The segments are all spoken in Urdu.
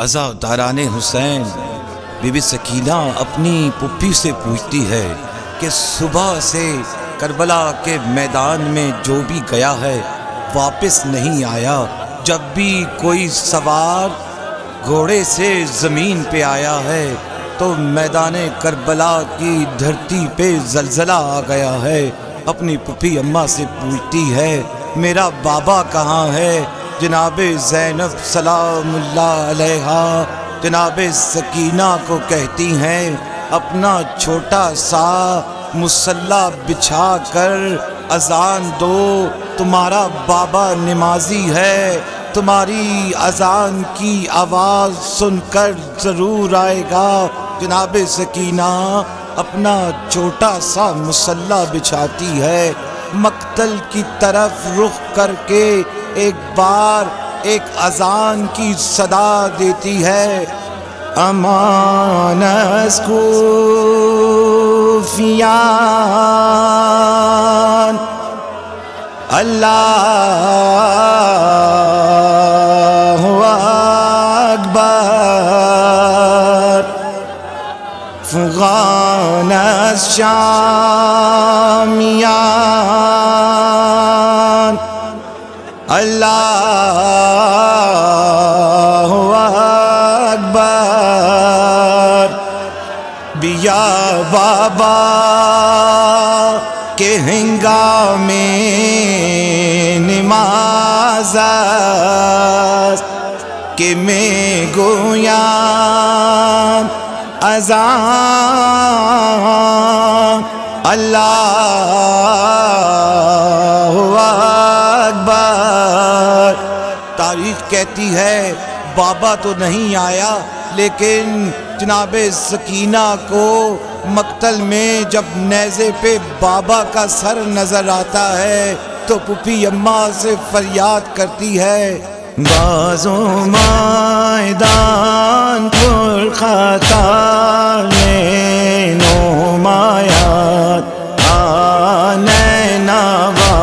عزاداران حسین بی بی سکینہ اپنی پھپھی سے پوچھتی ہے کہ صبح سے کربلا کے میدان میں جو بھی گیا ہے واپس نہیں آیا۔ جب بھی کوئی سوار گھوڑے سے زمین پہ آیا ہے تو میدان کربلا کی دھرتی پہ زلزلہ آ گیا ہے۔ اپنی پھپھی اماں سے پوچھتی ہے میرا بابا کہاں ہے؟ جناب زینب سلام اللہ علیہا جناب سکینہ کو کہتی ہیں اپنا چھوٹا سا مصلی بچھا کر اذان دو، تمہارا بابا نمازی ہے، تمہاری اذان کی آواز سن کر ضرور آئے گا۔ جناب سکینہ اپنا چھوٹا سا مصلی بچھاتی ہے، مقتل کی طرف رخ کر کے ایک بار ایک اذان کی صدا دیتی ہے، امان اسکوفیان اللہ اکبر، فغان الشامیان اللہ اکبر، بیا بابا کے ہنگامے نماز کہ میں گویا اذان اللہ اکبر۔ تاریخ کہتی ہے بابا تو نہیں آیا، لیکن جناب سکینہ کو مقتل میں جب نیزے پہ بابا کا سر نظر آتا ہے تو پھپھی اماں سے فریاد کرتی ہے، بازو میدان پر خطا میں نمایات آنے نوا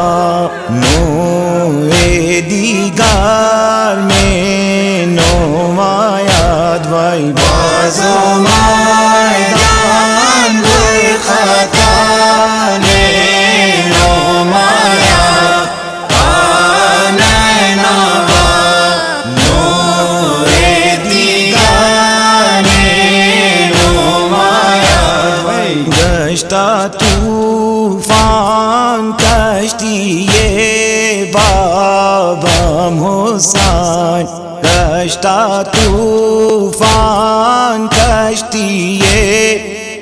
نوے دیگر میں نمایات، وی بازو میدان پر خطا میں نمایات آنے نوا طوفان کشتی بابا حسین، کشتا طوفان کشتی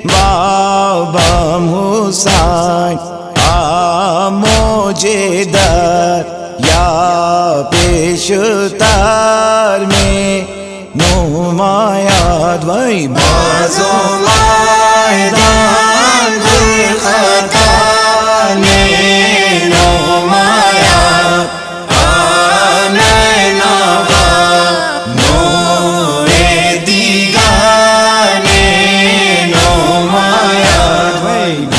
بابا حسین، مجھے در یا پیشتر میں نمایات، وی بازو میدان خطا میں نمایات آنے نوا نوے دیگر میں نمایات،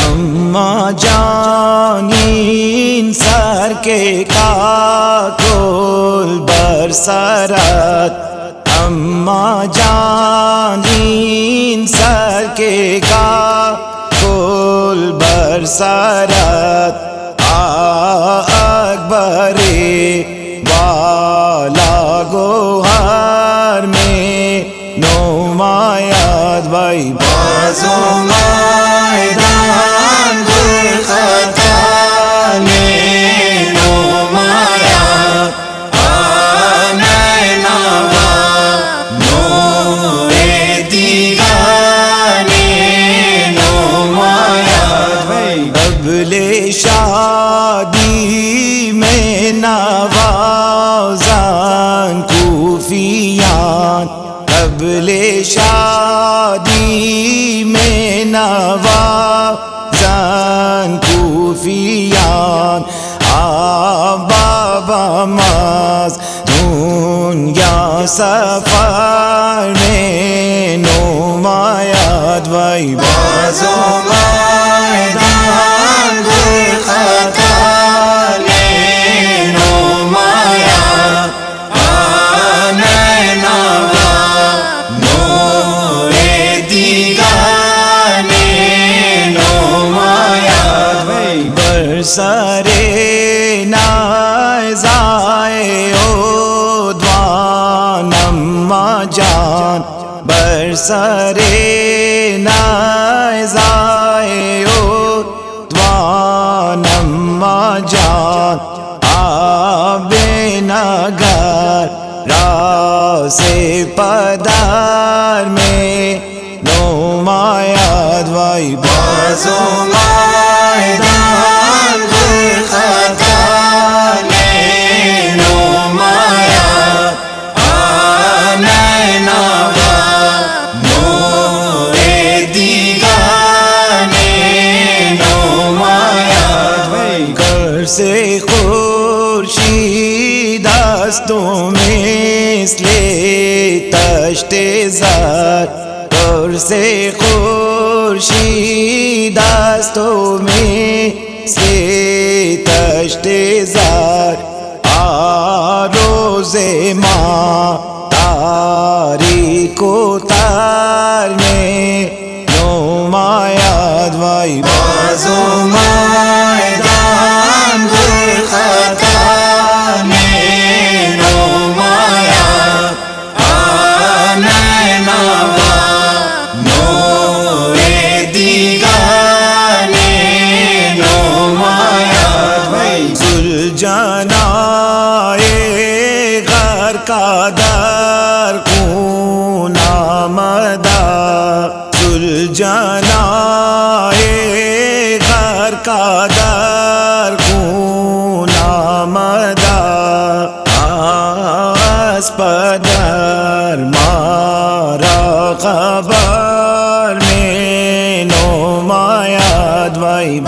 اماں جانین سر کے کاکل برسرت، اماں جانین سر کے کاکل برسرت، اکبر والا گوہر میں نمایات، وی بازو میدان پر خطا میں نمایات آنے نوا نوے دیگر میں نمایات، قبل شادی میں نوازان کوفیان، قبل شادی میں نوازان کوفیان، بابا ماز دنیا سفر میں نمایات، وی بازو میدان پر خطا میں نمایات آنے نوا برسرے نائزائے اتوانم جان آب نگر راس پدر میں نماید وی بازو میدان خطر میں نماید آمین نور دیگر نماید وی گر سے خورشید است مثل تشت زر گر سے خورشید است مثل تشت زر روز ما تاریک و تر میں نماید وی بازو میدان خطر میں نماید آمین نور دیگر نماید وی ذوالجناح غر کا در خون آمدہ ذوالجناح غر کا در خون آمدہ از پدر مارا خبر میں نماید وی